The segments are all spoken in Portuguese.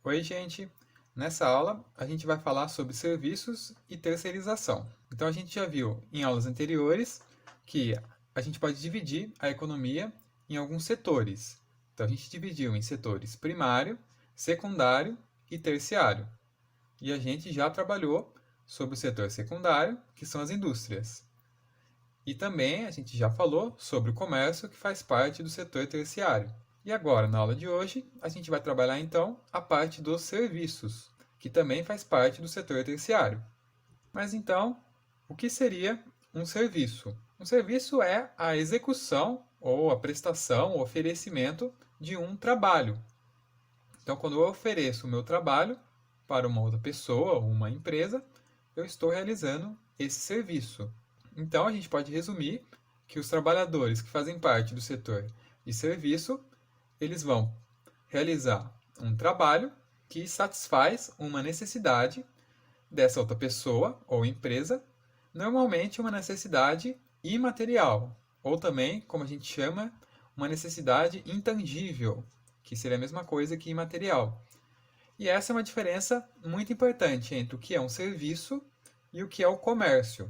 Oi, gente! Nessa aula, a gente vai falar sobre serviços e terceirização. Então, a gente já viu em aulas anteriores que a gente pode dividir a economia em alguns setores. Então, a gente dividiu em setores primário, secundário e terciário. E a gente já trabalhou sobre o setor secundário, que são as indústrias. E também a gente já falou sobre o comércio, que faz parte do setor terciário. E agora, na aula de hoje, a gente vai trabalhar então a parte dos serviços, que também faz parte do setor terciário. Mas então, o que seria um serviço? Um serviço é a execução ou a prestação, o oferecimento de um trabalho. Então, quando eu ofereço o meu trabalho para uma outra pessoa ou uma empresa, eu estou realizando esse serviço. Então, a gente pode resumir que os trabalhadores que fazem parte do setor de serviço, eles vão realizar um trabalho que satisfaz uma necessidade dessa outra pessoa ou empresa, normalmente uma necessidade imaterial, ou também, como a gente chama, uma necessidade intangível, que seria a mesma coisa que imaterial. E essa é uma diferença muito importante entre o que é um serviço e o que é o comércio.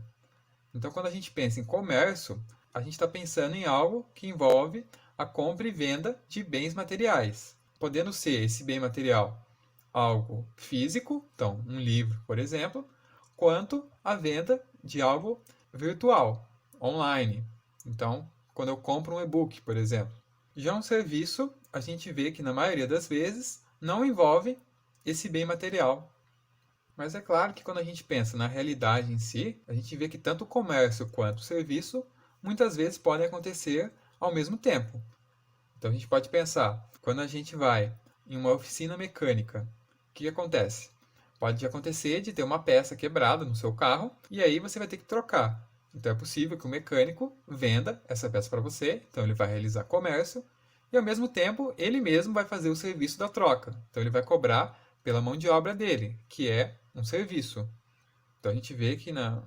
Então, quando a gente pensa em comércio, a gente está pensando em algo que envolve a compra e venda de bens materiais, podendo ser esse bem material algo físico, então um livro, por exemplo, quanto a venda de algo virtual, online. Então, quando eu compro um e-book, por exemplo. Já um serviço, a gente vê que na maioria das vezes não envolve esse bem material. Mas é claro que quando a gente pensa na realidade em si, a gente vê que tanto o comércio quanto o serviço muitas vezes podem acontecer ao mesmo tempo. Então a gente pode pensar, quando a gente vai em uma oficina mecânica, o que acontece? Pode acontecer de ter uma peça quebrada no seu carro e aí você vai ter que trocar. Então é possível que o mecânico venda essa peça para você, então ele vai realizar comércio e ao mesmo tempo ele mesmo vai fazer o serviço da troca. Então ele vai cobrar pela mão de obra dele, que é um serviço. Então a gente vê que na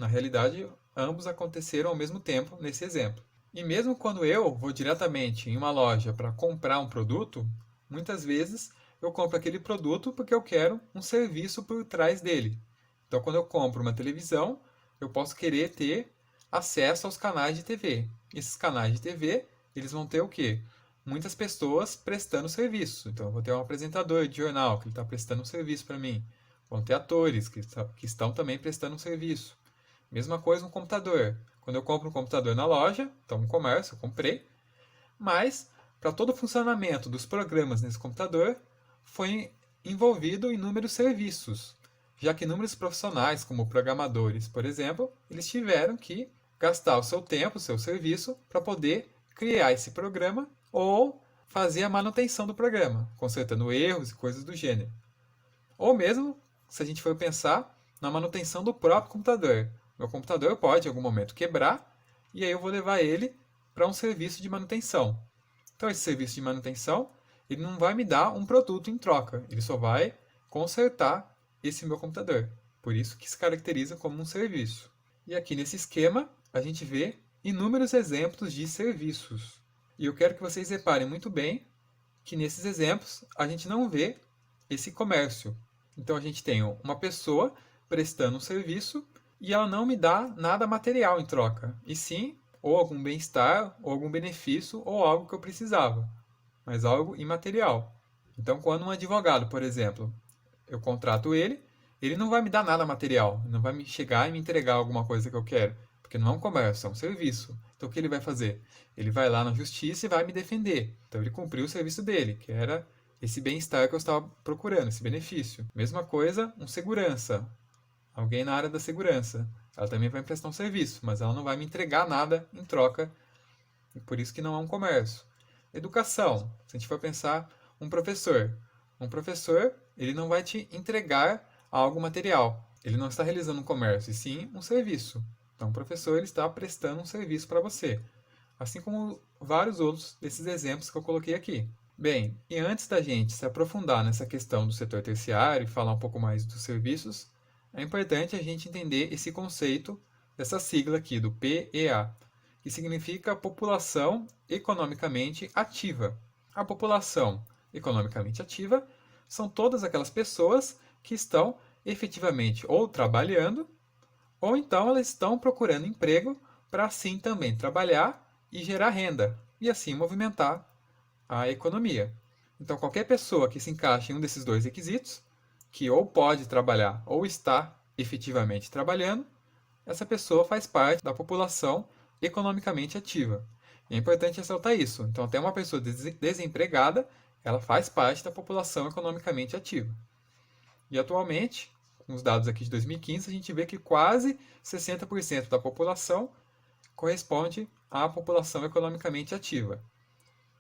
realidade ambos aconteceram ao mesmo tempo nesse exemplo. E mesmo quando eu vou diretamente em uma loja para comprar um produto, muitas vezes eu compro aquele produto porque eu quero um serviço por trás dele. Então, quando eu compro uma televisão, eu posso querer ter acesso aos canais de TV. Esses canais de TV, eles vão ter o quê? Muitas pessoas prestando serviço. Então, eu vou ter um apresentador de jornal que está prestando um serviço para mim. Vão ter atores que estão também prestando um serviço. Mesma coisa no computador. Quando eu compro um computador na loja, então no comércio, eu comprei, mas para todo o funcionamento dos programas nesse computador foi envolvido inúmeros serviços, já que inúmeros profissionais, como programadores, por exemplo, eles tiveram que gastar o seu tempo, o seu serviço, para poder criar esse programa ou fazer a manutenção do programa, consertando erros e coisas do gênero. Ou mesmo, se a gente for pensar, na manutenção do próprio computador. Meu computador pode, em algum momento, quebrar, e aí eu vou levar ele para um serviço de manutenção. Então, esse serviço de manutenção, ele não vai me dar um produto em troca, ele só vai consertar esse meu computador. Por isso que se caracteriza como um serviço. E aqui nesse esquema, a gente vê inúmeros exemplos de serviços. E eu quero que vocês reparem muito bem que nesses exemplos a gente não vê esse comércio. Então a gente tem uma pessoa prestando um serviço e ela não me dá nada material em troca, e sim ou algum bem-estar, ou algum benefício, ou algo que eu precisava, mas algo imaterial. Então, quando um advogado, por exemplo, eu contrato ele, ele não vai me dar nada material, não vai me chegar e me entregar alguma coisa que eu quero, porque não é um comércio, é um serviço. Então, o que ele vai fazer? Ele vai lá na justiça e vai me defender. Então, ele cumpriu o serviço dele, que era esse bem-estar que eu estava procurando, esse benefício. Mesma coisa, um segurança, alguém na área da segurança. Ela também vai me prestar um serviço, mas ela não vai me entregar nada em troca, e por isso que não é um comércio. Educação, se a gente for pensar, um professor. Um professor, ele não vai te entregar algo material. Ele não está realizando um comércio, e sim um serviço. Então, o professor ele está prestando um serviço para você. Assim como vários outros desses exemplos que eu coloquei aqui. Bem, e antes da gente se aprofundar nessa questão do setor terciário e falar um pouco mais dos serviços, é importante a gente entender esse conceito dessa sigla aqui, do PEA, que significa população economicamente ativa. A população economicamente ativa são todas aquelas pessoas que estão efetivamente ou trabalhando, ou então elas estão procurando emprego para assim também trabalhar e gerar renda, e assim movimentar a economia. Então, qualquer pessoa que se encaixe em um desses dois requisitos, que ou pode trabalhar ou está efetivamente trabalhando, essa pessoa faz parte da população economicamente ativa. E é importante ressaltar isso. Então, até uma pessoa desempregada, ela faz parte da população economicamente ativa. E atualmente, com os dados aqui de 2015, a gente vê que quase 60% da população corresponde à população economicamente ativa.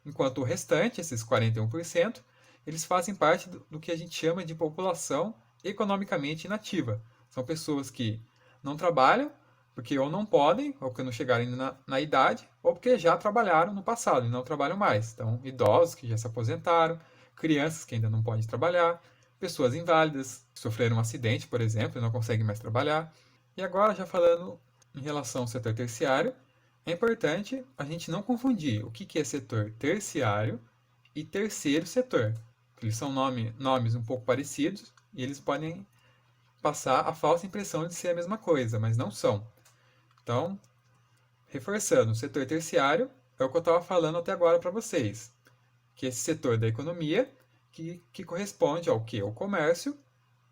Enquanto o restante, esses 41%, eles fazem parte do que a gente chama de população economicamente inativa. São pessoas que não trabalham porque ou não podem, ou porque não chegaram na idade, ou porque já trabalharam no passado e não trabalham mais. Então, idosos que já se aposentaram, crianças que ainda não podem trabalhar, pessoas inválidas que sofreram um acidente, por exemplo, e não conseguem mais trabalhar. E agora, já falando em relação ao setor terciário, é importante a gente não confundir o que é setor terciário e terceiro setor. Eles são nomes um pouco parecidos e eles podem passar a falsa impressão de ser a mesma coisa, mas não são. Então, reforçando, o setor terciário é o que eu estava falando até agora para vocês, que é esse setor da economia que corresponde ao que? Ao comércio,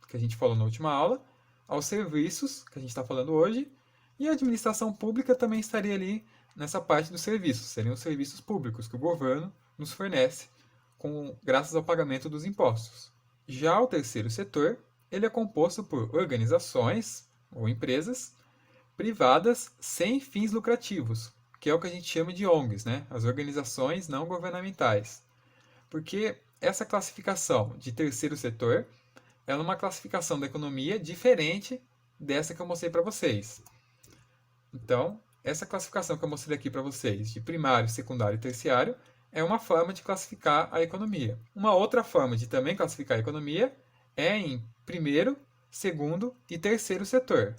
que a gente falou na última aula, aos serviços, que a gente está falando hoje, e a administração pública também estaria ali nessa parte dos serviços, seriam os serviços públicos que o governo nos fornece graças ao pagamento dos impostos. Já o terceiro setor, ele é composto por organizações ou empresas privadas sem fins lucrativos, que é o que a gente chama de ONGs, né? As organizações não governamentais. Porque essa classificação de terceiro setor ela é uma classificação da economia diferente dessa que eu mostrei para vocês. Então, essa classificação que eu mostrei aqui para vocês, de primário, secundário e terciário, é uma forma de classificar a economia. Uma outra forma de também classificar a economia é em primeiro, segundo e terceiro setor.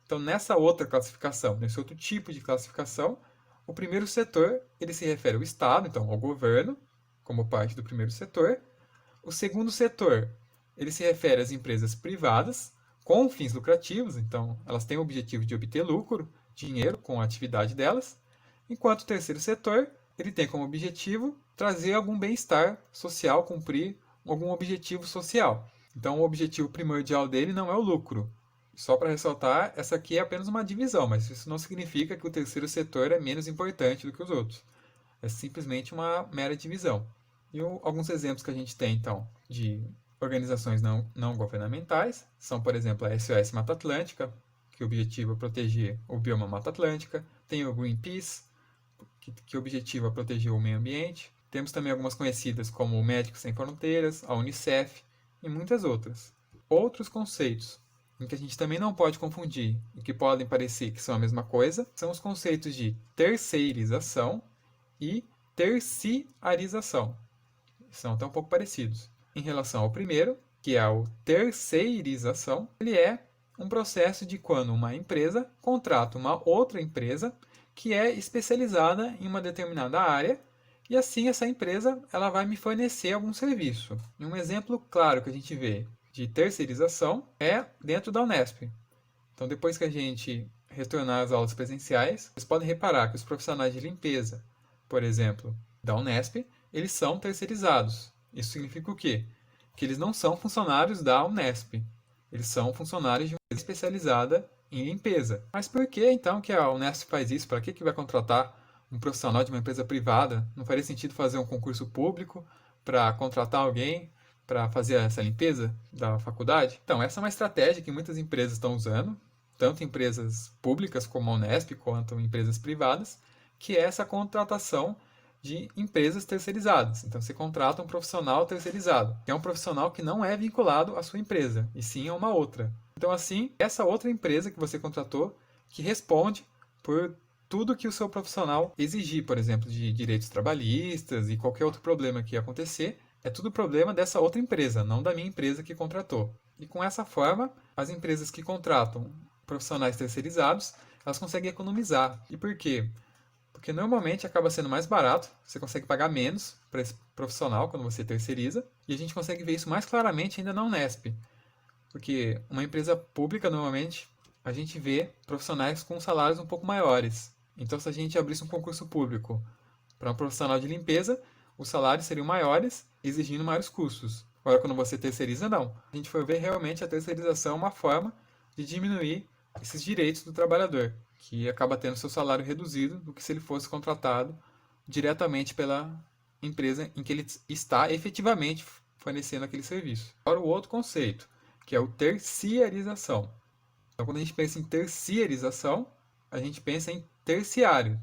Então, nessa outra classificação, nesse outro tipo de classificação, o primeiro setor ele se refere ao Estado, então ao governo, como parte do primeiro setor. O segundo setor ele se refere às empresas privadas com fins lucrativos, então elas têm o objetivo de obter lucro, dinheiro com a atividade delas, enquanto o terceiro setor ele tem como objetivo trazer algum bem-estar social, cumprir algum objetivo social. Então o objetivo primordial dele não é o lucro. Só para ressaltar, essa aqui é apenas uma divisão, mas isso não significa que o terceiro setor é menos importante do que os outros. É simplesmente uma mera divisão. E alguns exemplos que a gente tem, então, de organizações não governamentais são, por exemplo, a SOS Mata Atlântica, que o objetivo é proteger o bioma Mata Atlântica. Tem o Greenpeace, que o objetivo é proteger o meio ambiente. Temos também algumas conhecidas como o Médicos Sem Fronteiras, a Unicef e muitas outras. Outros conceitos em que a gente também não pode confundir e que podem parecer que são a mesma coisa são os conceitos de terceirização e terciarização. São até um pouco parecidos. Em relação ao primeiro, que é a terceirização, ele é um processo de quando uma empresa contrata uma outra empresa que é especializada em uma determinada área e assim essa empresa ela vai me fornecer algum serviço. E um exemplo claro que a gente vê de terceirização é dentro da Unesp. Então, depois que a gente retornar às aulas presenciais, vocês podem reparar que os profissionais de limpeza, por exemplo, da Unesp, eles são terceirizados. Isso significa o quê? Que eles não são funcionários da Unesp. Eles são funcionários de uma empresa especializada em limpeza. Mas por que então que a Unesp faz isso? Para que vai contratar um profissional de uma empresa privada? Não faria sentido fazer um concurso público para contratar alguém para fazer essa limpeza da faculdade? Então, essa é uma estratégia que muitas empresas estão usando, tanto empresas públicas como a Unesp, quanto empresas privadas, que é essa contratação de empresas terceirizadas. Então, você contrata um profissional terceirizado, que é um profissional que não é vinculado à sua empresa, e sim a uma outra. Então, assim, essa outra empresa que você contratou, que responde por tudo que o seu profissional exigir, por exemplo, de direitos trabalhistas e qualquer outro problema que acontecer, é tudo problema dessa outra empresa, não da minha empresa que contratou. E com essa forma, as empresas que contratam profissionais terceirizados, elas conseguem economizar. E por quê? porque normalmente acaba sendo mais barato, você consegue pagar menos para esse profissional quando você terceiriza, e a gente consegue ver isso mais claramente ainda na Unesp, porque uma empresa pública, normalmente, a gente vê profissionais com salários um pouco maiores. Então, se a gente abrisse um concurso público para um profissional de limpeza, os salários seriam maiores, exigindo maiores custos. Agora, quando você terceiriza, não. A gente foi ver realmente a terceirização é uma forma de diminuir esses direitos do trabalhador, que acaba tendo seu salário reduzido do que se ele fosse contratado diretamente pela empresa em que ele está efetivamente fornecendo aquele serviço. Agora, o outro conceito, que é o terciarização. Então, quando a gente pensa em terciarização, a gente pensa em terciário,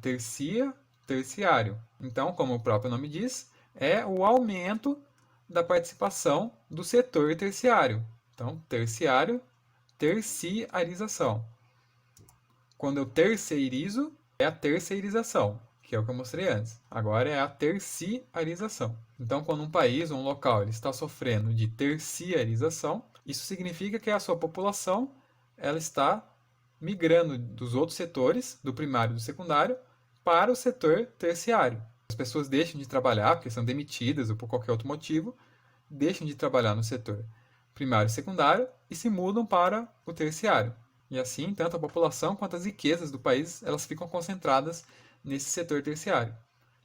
terciário. Então, como o próprio nome diz, é o aumento da participação do setor terciário. Então, terciário, terciarização. Quando eu terceirizo, é a terceirização, que é o que eu mostrei antes. Agora é a terciarização. Então, quando um país ou um local ele está sofrendo de terciarização, isso significa que a sua população ela está migrando dos outros setores, do primário e do secundário, para o setor terciário. As pessoas deixam de trabalhar porque são demitidas ou por qualquer outro motivo, deixam de trabalhar no setor primário e secundário e se mudam para o terciário. E assim, tanto a população quanto as riquezas do país elas ficam concentradas nesse setor terciário.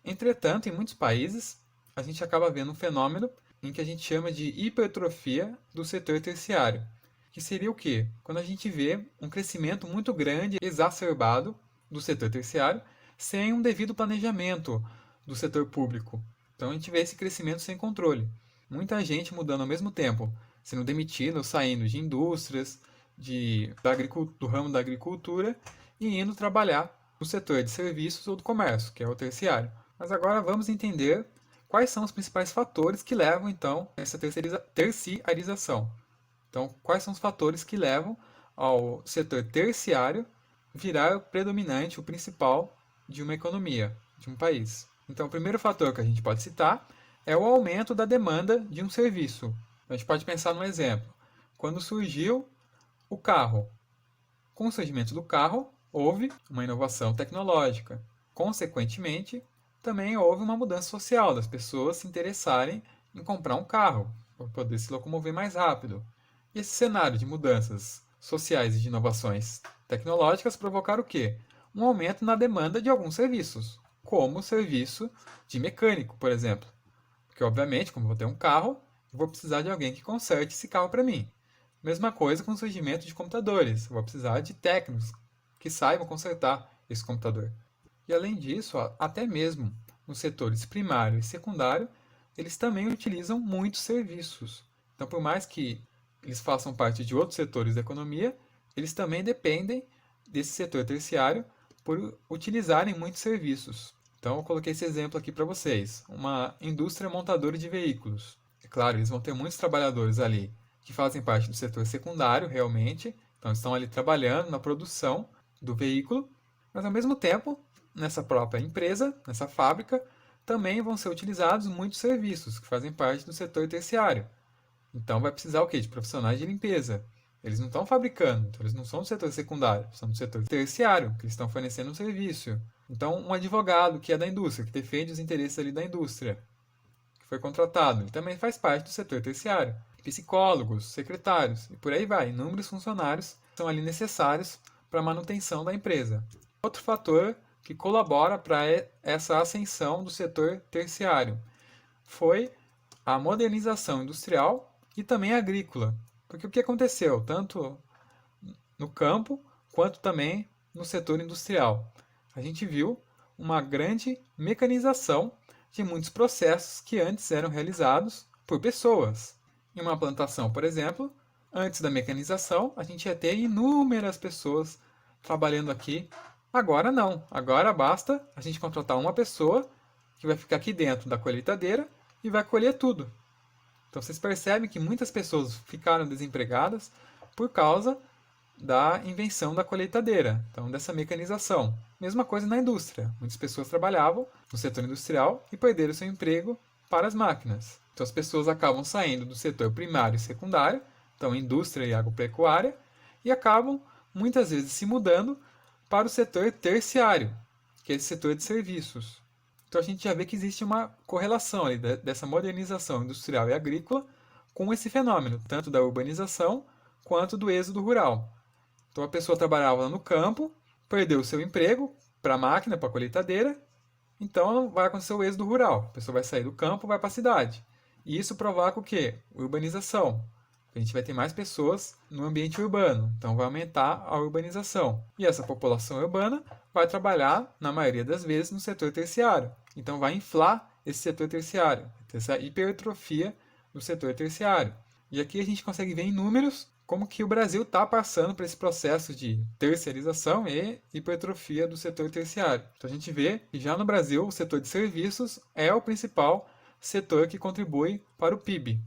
Entretanto, em muitos países, a gente acaba vendo um fenômeno em que a gente chama de hipertrofia do setor terciário, que seria o quê? Quando a gente vê um crescimento muito grande, exacerbado do setor terciário, sem um devido planejamento do setor público. Então a gente vê esse crescimento sem controle. Muita gente mudando ao mesmo tempo, sendo demitida ou saindo de indústrias, do ramo da agricultura e indo trabalhar no setor de serviços ou do comércio, que é o terciário. Mas agora vamos entender quais são os principais fatores que levam então a essa terciarização. Então, quais são os fatores que levam ao setor terciário virar o predominante, o principal de uma economia, de um país? Então, o primeiro fator que a gente pode citar é o aumento da demanda de um serviço. A gente pode pensar num exemplo. Quando surgiu o carro. Com o surgimento do carro, houve uma inovação tecnológica. Consequentemente, também houve uma mudança social das pessoas se interessarem em comprar um carro para poder se locomover mais rápido. E esse cenário de mudanças sociais e de inovações tecnológicas provocaram o quê? Um aumento na demanda de alguns serviços, como o serviço de mecânico, por exemplo. Porque, obviamente, como eu vou ter um carro, eu vou precisar de alguém que conserte esse carro para mim. Mesma coisa com o surgimento de computadores. Eu vou precisar de técnicos que saibam consertar esse computador. E além disso, até mesmo nos setores primário e secundário, eles também utilizam muitos serviços. Então, por mais que eles façam parte de outros setores da economia, eles também dependem desse setor terciário por utilizarem muitos serviços. Então, eu coloquei esse exemplo aqui para vocês. Uma indústria montadora de veículos. É claro, eles vão ter muitos trabalhadores ali que fazem parte do setor secundário, realmente. Então, estão ali trabalhando na produção do veículo, mas ao mesmo tempo, nessa própria empresa, nessa fábrica, também vão ser utilizados muitos serviços que fazem parte do setor terciário. Então, vai precisar o quê? De profissionais de limpeza. Eles não estão fabricando, então eles não são do setor secundário, são do setor terciário, que eles estão fornecendo um serviço. Então, um advogado que é da indústria, que defende os interesses ali da indústria, que foi contratado, ele também faz parte do setor terciário. Psicólogos, secretários e por aí vai. Inúmeros funcionários são ali necessários para a manutenção da empresa. Outro fator que colabora para essa ascensão do setor terciário foi a modernização industrial e também agrícola. Porque o que aconteceu, tanto no campo quanto também no setor industrial? A gente viu uma grande mecanização de muitos processos que antes eram realizados por pessoas. Em uma plantação, por exemplo, antes da mecanização, a gente ia ter inúmeras pessoas trabalhando aqui. Agora não. Agora basta a gente contratar uma pessoa que vai ficar aqui dentro da colheitadeira e vai colher tudo. Então vocês percebem que muitas pessoas ficaram desempregadas por causa da invenção da colheitadeira, então dessa mecanização. Mesma coisa na indústria. Muitas pessoas trabalhavam no setor industrial e perderam seu emprego para as máquinas. Então as pessoas acabam saindo do setor primário e secundário, então indústria e agropecuária, e acabam muitas vezes se mudando para o setor terciário, que é esse setor de serviços. Então a gente já vê que existe uma correlação ali dessa modernização industrial e agrícola com esse fenômeno, tanto da urbanização quanto do êxodo rural. Então a pessoa trabalhava lá no campo, perdeu o seu emprego para a máquina, para a colheitadeira, então vai acontecer o êxodo rural. A pessoa vai sair do campo, vai para a cidade. E isso provoca o quê? Urbanização. A gente vai ter mais pessoas no ambiente urbano, então vai aumentar a urbanização. E essa população urbana vai trabalhar, na maioria das vezes, no setor terciário. Então vai inflar esse setor terciário, essa hipertrofia do setor terciário. E aqui a gente consegue ver em números como que o Brasil está passando por esse processo de terceirização e hipertrofia do setor terciário. Então a gente vê que já no Brasil o setor de serviços é o principal setor que contribui para o PIB.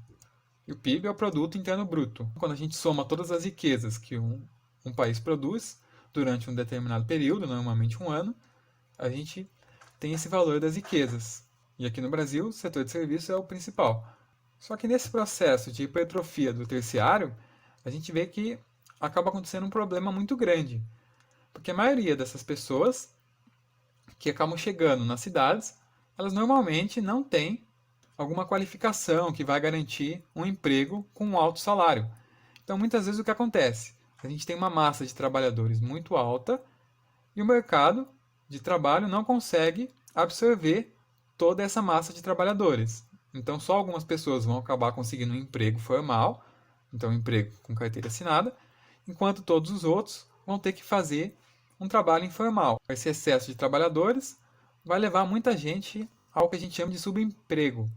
E o PIB é o Produto Interno Bruto. Quando a gente soma todas as riquezas que um país produz durante um determinado período, normalmente um ano, a gente tem esse valor das riquezas. E aqui no Brasil, o setor de serviços é o principal. Só que nesse processo de hipertrofia do terciário, a gente vê que acaba acontecendo um problema muito grande. Porque a maioria dessas pessoas que acabam chegando nas cidades, elas normalmente não têm alguma qualificação que vai garantir um emprego com um alto salário. Então, muitas vezes o que acontece? A gente tem uma massa de trabalhadores muito alta e o mercado de trabalho não consegue absorver toda essa massa de trabalhadores. Então, só algumas pessoas vão acabar conseguindo um emprego formal, então um emprego com carteira assinada, enquanto todos os outros vão ter que fazer um trabalho informal. Esse excesso de trabalhadores vai levar muita gente ao que a gente chama de subemprego,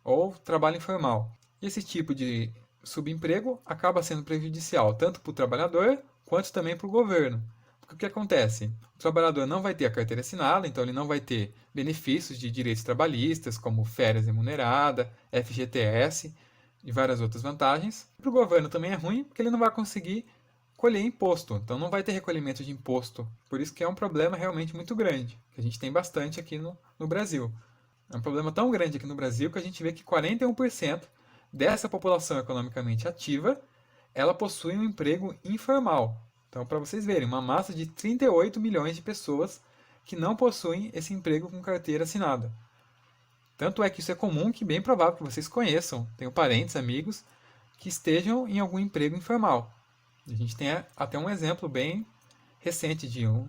ou trabalho informal. E esse tipo de subemprego acaba sendo prejudicial tanto para o trabalhador quanto também para o governo. Porque o que acontece? O trabalhador não vai ter a carteira assinada, então ele não vai ter benefícios de direitos trabalhistas, como férias remunerada, FGTS e várias outras vantagens. Para o governo também é ruim, porque ele não vai conseguir colher imposto, então não vai ter recolhimento de imposto. Por isso que é um problema realmente muito grande, que a gente tem bastante aqui no Brasil. É um problema tão grande aqui no Brasil que a gente vê que 41% dessa população economicamente ativa, ela possui um emprego informal. Então, para vocês verem, uma massa de 38 milhões de pessoas que não possuem esse emprego com carteira assinada. Tanto é que isso é comum que bem provável que vocês conheçam, tenham parentes, amigos, que estejam em algum emprego informal. A gente tem até um exemplo bem recente de um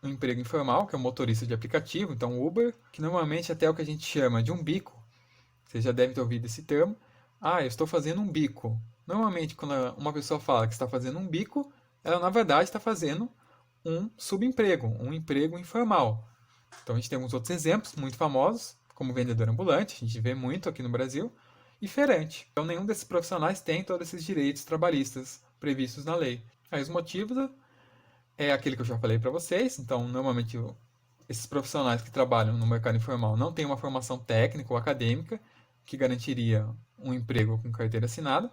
emprego informal, que é um motorista de aplicativo, então Uber, que normalmente até é o que a gente chama de um bico. Vocês já devem ter ouvido esse termo. Ah, eu estou fazendo um bico. Normalmente, quando uma pessoa fala que está fazendo um bico, ela na verdade está fazendo um subemprego, um emprego informal. Então a gente tem alguns outros exemplos muito famosos, como vendedor ambulante, a gente vê muito aqui no Brasil, e feirante. Então nenhum desses profissionais tem todos esses direitos trabalhistas previstos na lei. Aí os motivos é aquele que eu já falei para vocês. Então, normalmente, esses profissionais que trabalham no mercado informal não têm uma formação técnica ou acadêmica que garantiria um emprego com carteira assinada.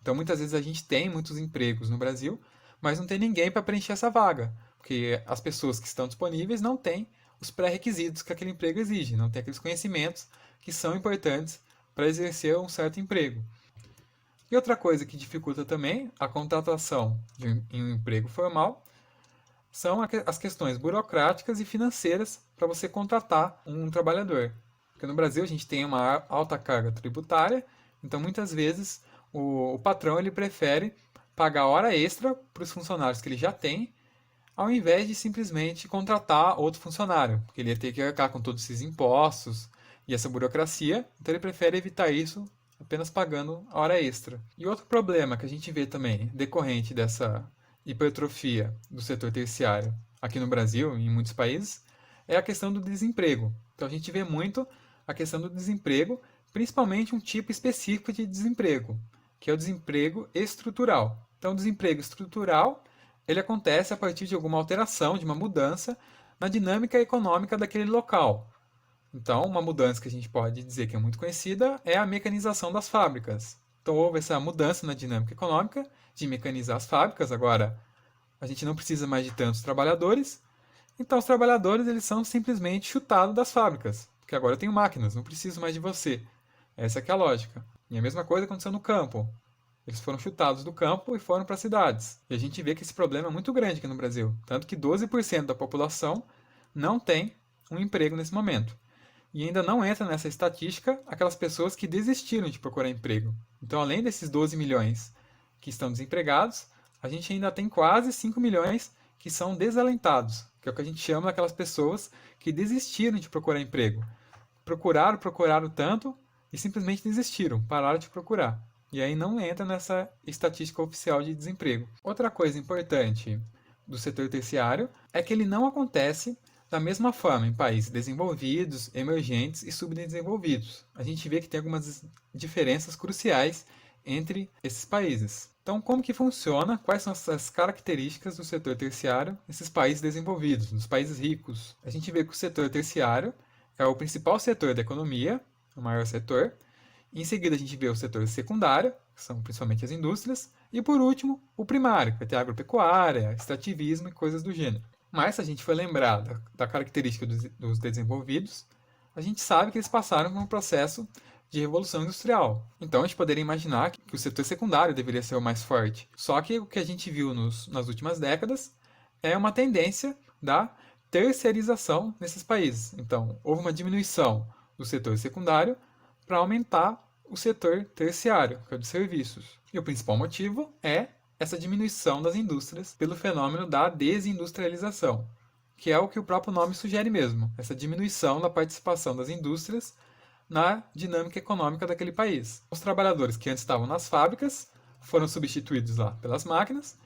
Então, muitas vezes a gente tem muitos empregos no Brasil, mas não tem ninguém para preencher essa vaga, porque as pessoas que estão disponíveis não têm os pré-requisitos que aquele emprego exige, não têm aqueles conhecimentos que são importantes para exercer um certo emprego. E outra coisa que dificulta também a contratação em um emprego formal são as questões burocráticas e financeiras para você contratar um trabalhador. Porque no Brasil a gente tem uma alta carga tributária, então muitas vezes o patrão ele prefere pagar hora extra para os funcionários que ele já tem, ao invés de simplesmente contratar outro funcionário, porque ele ia ter que arcar com todos esses impostos e essa burocracia, então ele prefere evitar isso apenas pagando a hora extra. E outro problema que a gente vê também, decorrente dessa hipertrofia do setor terciário aqui no Brasil e em muitos países, é a questão do desemprego. Então a gente vê muito a questão do desemprego, principalmente um tipo específico de desemprego, que é o desemprego estrutural. Então o desemprego estrutural, ele acontece a partir de alguma alteração, de uma mudança na dinâmica econômica daquele local. Então, uma mudança que a gente pode dizer que é muito conhecida é a mecanização das fábricas. Então, houve essa mudança na dinâmica econômica de mecanizar as fábricas. Agora, a gente não precisa mais de tantos trabalhadores. Então, os trabalhadores eles são simplesmente chutados das fábricas, porque agora eu tenho máquinas, não preciso mais de você. Essa que é a lógica. E a mesma coisa aconteceu no campo. Eles foram chutados do campo e foram para as cidades. E a gente vê que esse problema é muito grande aqui no Brasil. Tanto que 12% da população não tem um emprego nesse momento. E ainda não entra nessa estatística aquelas pessoas que desistiram de procurar emprego. Então, além desses 12 milhões que estão desempregados, a gente ainda tem quase 5 milhões que são desalentados, que é o que a gente chama daquelas pessoas que desistiram de procurar emprego. Procuraram tanto e simplesmente desistiram, pararam de procurar. E aí não entra nessa estatística oficial de desemprego. Outra coisa importante do setor terciário é que ele não acontece da mesma forma em países desenvolvidos, emergentes e subdesenvolvidos. A gente vê que tem algumas diferenças cruciais entre esses países. Então, como que funciona? Quais são as características do setor terciário nesses países desenvolvidos, nos países ricos? A gente vê que o setor terciário é o principal setor da economia, o maior setor. Em seguida, a gente vê o setor secundário, que são principalmente as indústrias. E, por último, o primário, que vai ter agropecuária, extrativismo e coisas do gênero. Mas, se a gente for lembrar da característica dos desenvolvidos, a gente sabe que eles passaram por um processo de revolução industrial. Então, a gente poderia imaginar que o setor secundário deveria ser o mais forte. Só que o que a gente viu nas últimas décadas é uma tendência da terceirização nesses países. Então, houve uma diminuição do setor secundário para aumentar o setor terciário, que é o de serviços. E o principal motivo é essa diminuição das indústrias pelo fenômeno da desindustrialização, que é o que o próprio nome sugere mesmo, essa diminuição da participação das indústrias na dinâmica econômica daquele país. Os trabalhadores que antes estavam nas fábricas foram substituídos lá pelas máquinas.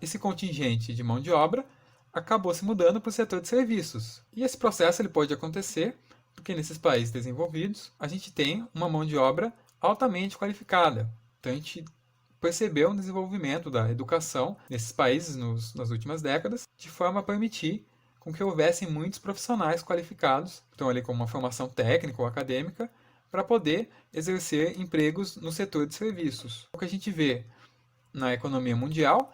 Esse contingente de mão de obra acabou se mudando para o setor de serviços. E esse processo ele pode acontecer porque nesses países desenvolvidos a gente tem uma mão de obra altamente qualificada. Então a gente percebeu um desenvolvimento da educação nesses países nas últimas décadas, de forma a permitir com que houvessem muitos profissionais qualificados, então ali com uma formação técnica ou acadêmica, para poder exercer empregos no setor de serviços. O que a gente vê na economia mundial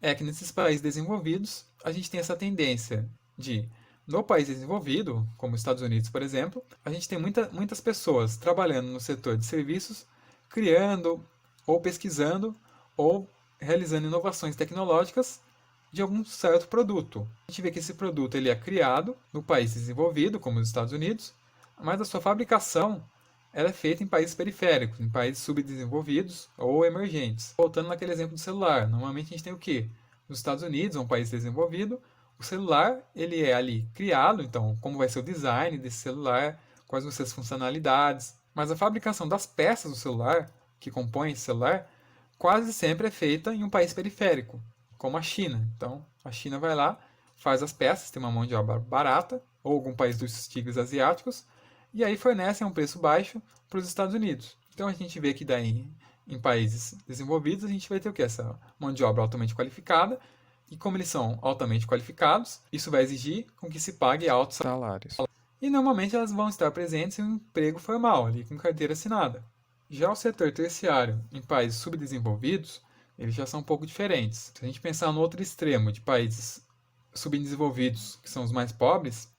é que nesses países desenvolvidos a gente tem essa tendência de, no país desenvolvido, como os Estados Unidos, por exemplo, a gente tem muitas pessoas trabalhando no setor de serviços, criando ou pesquisando ou realizando inovações tecnológicas de algum certo produto. A gente vê que esse produto ele é criado no país desenvolvido, como os Estados Unidos, mas a sua fabricação ela é feita em países periféricos, em países subdesenvolvidos ou emergentes. Voltando naquele exemplo do celular, normalmente a gente tem o quê? Nos Estados Unidos, um país desenvolvido, o celular ele é ali criado, então como vai ser o design desse celular, quais vão ser as funcionalidades, mas a fabricação das peças do celular, que compõem esse celular, quase sempre é feita em um país periférico, como a China. Então, a China vai lá, faz as peças, tem uma mão de obra barata, ou algum país dos tigres asiáticos, e aí fornece a um preço baixo para os Estados Unidos. Então, a gente vê que daí, em países desenvolvidos, a gente vai ter o que? Essa mão de obra altamente qualificada, e como eles são altamente qualificados, isso vai exigir com que se pague altos salários. E normalmente elas vão estar presentes em um emprego formal, ali com carteira assinada. Já o setor terciário em países subdesenvolvidos, eles já são um pouco diferentes. Se a gente pensar no outro extremo de países subdesenvolvidos, que são os mais pobres,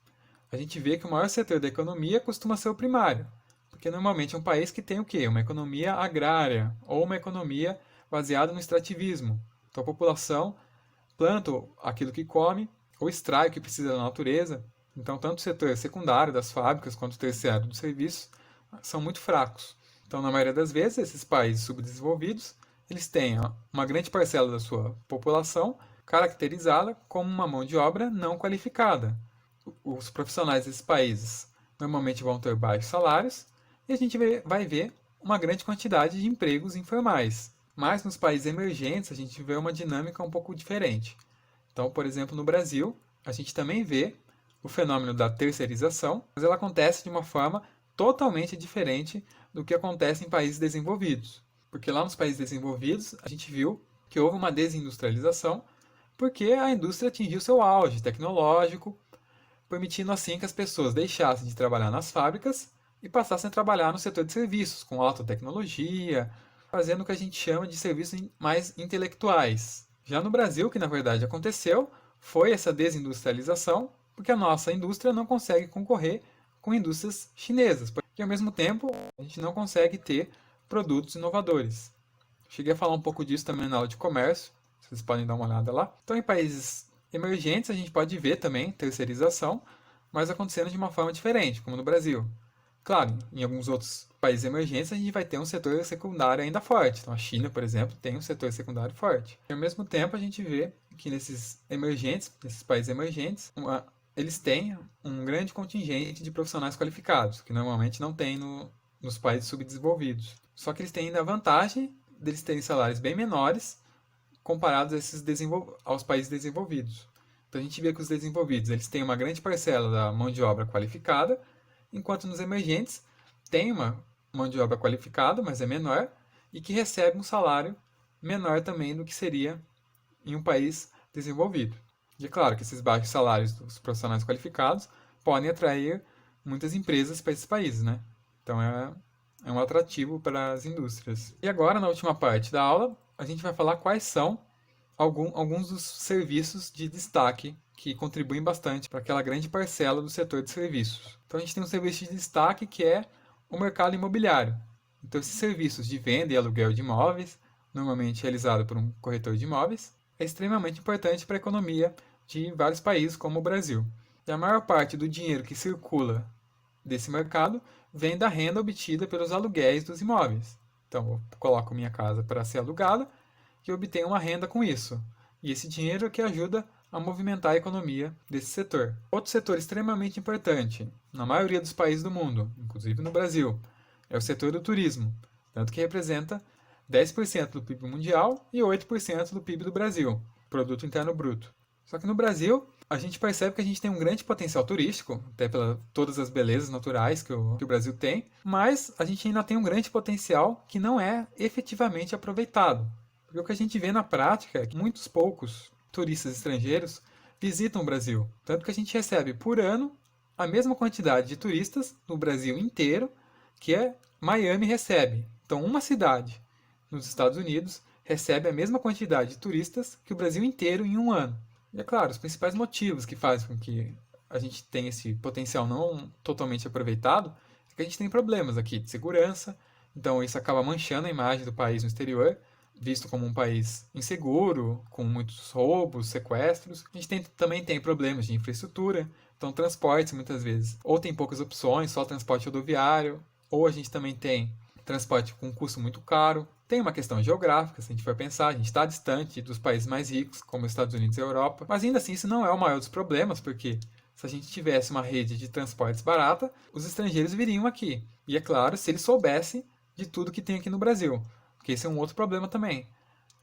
a gente vê que o maior setor da economia costuma ser o primário, porque normalmente é um país que tem o quê? Uma economia agrária ou uma economia baseada no extrativismo. Então a população planta aquilo que come ou extrai o que precisa da natureza. Então tanto o setor secundário das fábricas quanto o terciário dos serviços são muito fracos. Então, na maioria das vezes, esses países subdesenvolvidos, eles têm uma grande parcela da sua população caracterizada como uma mão de obra não qualificada. Os profissionais desses países normalmente vão ter baixos salários e a gente vai ver uma grande quantidade de empregos informais. Mas nos países emergentes a gente vê uma dinâmica um pouco diferente. Então, por exemplo, no Brasil, a gente também vê o fenômeno da terceirização, mas ela acontece de uma forma totalmente diferente do que acontece em países desenvolvidos. Porque lá nos países desenvolvidos, a gente viu que houve uma desindustrialização, porque a indústria atingiu seu auge tecnológico, permitindo assim que as pessoas deixassem de trabalhar nas fábricas e passassem a trabalhar no setor de serviços, com alta tecnologia, fazendo o que a gente chama de serviços mais intelectuais. Já no Brasil, o que na verdade aconteceu foi essa desindustrialização, porque a nossa indústria não consegue concorrer com indústrias chinesas, porque ao mesmo tempo a gente não consegue ter produtos inovadores. Cheguei a falar um pouco disso também na aula de comércio, vocês podem dar uma olhada lá. Então, em países emergentes, a gente pode ver também terceirização, mas acontecendo de uma forma diferente, como no Brasil. Claro, em alguns outros países emergentes a gente vai ter um setor secundário ainda forte. Então, a China, por exemplo, tem um setor secundário forte. E, ao mesmo tempo, a gente vê que nesses países emergentes, eles têm um grande contingente de profissionais qualificados, que normalmente não tem nos países subdesenvolvidos. Só que eles têm ainda a vantagem deles terem salários bem menores comparados aos países desenvolvidos. Então a gente vê que os desenvolvidos eles têm uma grande parcela da mão de obra qualificada, enquanto nos emergentes tem uma mão de obra qualificada, mas é menor, e que recebe um salário menor também do que seria em um país desenvolvido. E é claro que esses baixos salários dos profissionais qualificados podem atrair muitas empresas para esses países, né? Então é um atrativo para as indústrias. E agora, na última parte da aula, a gente vai falar quais são alguns dos serviços de destaque que contribuem bastante para aquela grande parcela do setor de serviços. Então a gente tem um serviço de destaque que é o mercado imobiliário. Então esses serviços de venda e aluguel de imóveis, normalmente realizado por um corretor de imóveis, é extremamente importante para a economia de vários países como o Brasil. E a maior parte do dinheiro que circula desse mercado vem da renda obtida pelos aluguéis dos imóveis. Então eu coloco minha casa para ser alugada e obtenho uma renda com isso. E esse dinheiro é que ajuda a movimentar a economia desse setor. Outro setor extremamente importante, na maioria dos países do mundo, inclusive no Brasil, é o setor do turismo, tanto que representa 10% do PIB mundial e 8% do PIB do Brasil, Produto Interno Bruto. Só que no Brasil, a gente percebe que a gente tem um grande potencial turístico, até pelas todas as belezas naturais que o Brasil tem, mas a gente ainda tem um grande potencial que não é efetivamente aproveitado. Porque o que a gente vê na prática é que muitos poucos turistas estrangeiros visitam o Brasil. Tanto que a gente recebe por ano a mesma quantidade de turistas no Brasil inteiro que Miami recebe. Então, uma cidade nos Estados Unidos recebe a mesma quantidade de turistas que o Brasil inteiro em um ano. E é claro, os principais motivos que fazem com que a gente tenha esse potencial não totalmente aproveitado é que a gente tem problemas aqui de segurança, então isso acaba manchando a imagem do país no exterior, visto como um país inseguro, com muitos roubos, sequestros. A gente também tem problemas de infraestrutura, então transportes muitas vezes ou tem poucas opções, só transporte rodoviário, ou a gente também tem transporte com um custo muito caro. Tem uma questão geográfica, se a gente for pensar, a gente está distante dos países mais ricos, como os Estados Unidos e a Europa, mas ainda assim isso não é o maior dos problemas, porque se a gente tivesse uma rede de transportes barata, os estrangeiros viriam aqui. E é claro, se eles soubessem de tudo que tem aqui no Brasil, porque esse é um outro problema também.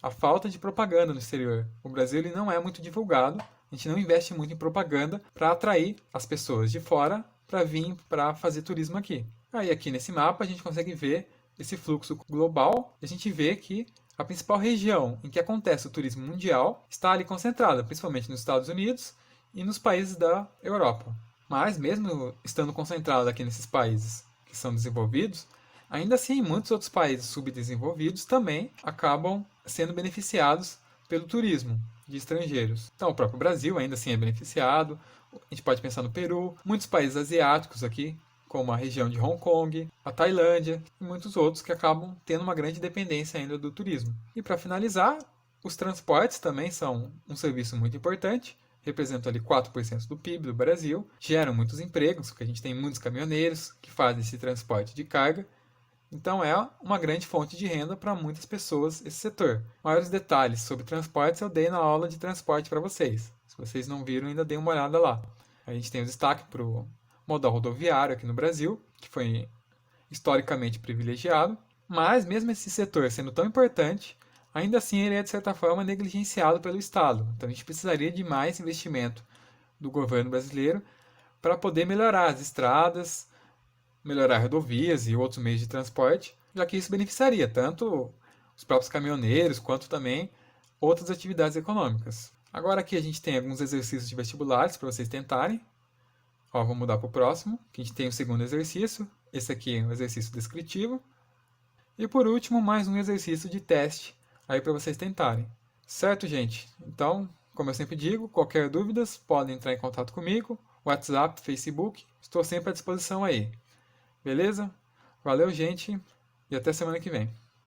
A falta de propaganda no exterior. O Brasil ele não é muito divulgado, a gente não investe muito em propaganda para atrair as pessoas de fora para vir para fazer turismo aqui. Aí aqui nesse mapa a gente consegue ver esse fluxo global, a gente vê que a principal região em que acontece o turismo mundial está ali concentrada, principalmente nos Estados Unidos e nos países da Europa. Mas mesmo estando concentrado aqui nesses países que são desenvolvidos, ainda assim muitos outros países subdesenvolvidos também acabam sendo beneficiados pelo turismo de estrangeiros. Então o próprio Brasil ainda assim é beneficiado, a gente pode pensar no Peru, muitos países asiáticos aqui, como a região de Hong Kong, a Tailândia e muitos outros que acabam tendo uma grande dependência ainda do turismo. E para finalizar, os transportes também são um serviço muito importante, representam ali 4% do PIB do Brasil, geram muitos empregos, porque a gente tem muitos caminhoneiros que fazem esse transporte de carga. Então é uma grande fonte de renda para muitas pessoas esse setor. Maiores detalhes sobre transportes eu dei na aula de transporte para vocês. Se vocês não viram, ainda dêem uma olhada lá. A gente tem o destaque para o modal rodoviário aqui no Brasil, que foi historicamente privilegiado, mas mesmo esse setor sendo tão importante, ainda assim ele é de certa forma negligenciado pelo Estado. Então a gente precisaria de mais investimento do governo brasileiro para poder melhorar as estradas, melhorar rodovias e outros meios de transporte, já que isso beneficiaria tanto os próprios caminhoneiros quanto também outras atividades econômicas. Agora aqui a gente tem alguns exercícios de vestibulares para vocês tentarem. Ó, vamos mudar para o próximo, que a gente tem o segundo exercício. Esse aqui é um exercício descritivo. E por último, mais um exercício de teste aí para vocês tentarem. Certo, gente? Então, como eu sempre digo, qualquer dúvidas, podem entrar em contato comigo, WhatsApp, Facebook, estou sempre à disposição aí. Beleza? Valeu, gente, e até semana que vem.